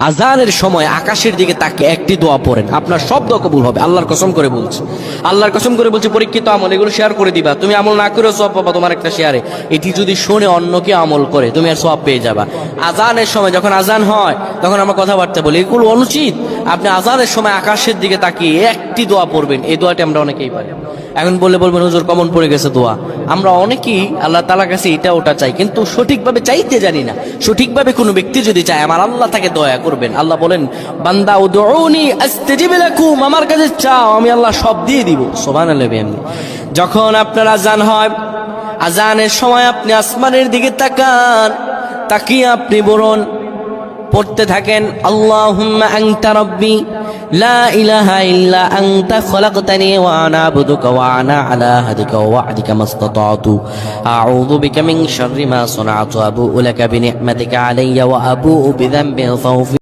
আজানের সময় আকাশের দিকে তাকিয়ে একটি দোয়া পড়েন, আপনার সব দোয়া কবুল হবে। আল্লাহর কসম করে বলছি, আল্লাহর কসম করে বলছি, পরীক্ষিত আমল এগুলো শেয়ার করে দিবা। তুমি আমল না করেও সওয়াব পাবা তোমার একটা শেয়ারে। এটি যদি শুনে অন্য কেউ আমল করে তুমি আর সওয়াব পেয়ে যাবা। আজানের সময় যখন আজান হয় তখন আমরা কথাবার্তা বলি, এগুলো অনুচিত। আপনি আজানের সময় আকাশের দিকে তাকিয়ে একটি দোয়া পড়বেন। এই দোয়াটি আমরা অনেকেই পারি। এখন বলবেন হুজুর কমন পড়ে গেছে দোয়া। আমরা অনেকেই আল্লাহ তাআলার কাছে এটা ওটা চাই, কিন্তু সঠিকভাবে চাইতে জানি না। সঠিকভাবে কোনো ব্যক্তি যদি চায় আমার আল্লাহ তাকে দয়া করবেন। আল্লাহ বলেন, বান্দা উদউনি আস্তাজিব লাকুম, আমার কাছে চাও আমি আল্লাহ সব দিয়ে দিব। সুবহানাল্লাহ। যখন আপনার আজান হয়, আজানের সময় আপনি আসমানের দিকে তাকান, তাকিয়ে আপনি বলুন, পড়তে থাকেন, আল্লাহুম্মা আনতা রাব্বি লা ইলাহা ইল্লা আনতা খলাকতানি ওয়া আনা আবদুকা ওয়া আনা আলা আহদিকা ওয়া ওয়া'দিকা মাসতাতা'তু আউযু বিকা মিন শাররি মা সানা'তু আবু'ু লাকা বিনি'মাতিকা আলাইয়া ওয়া আবু'ু বিযানবি ফাগফির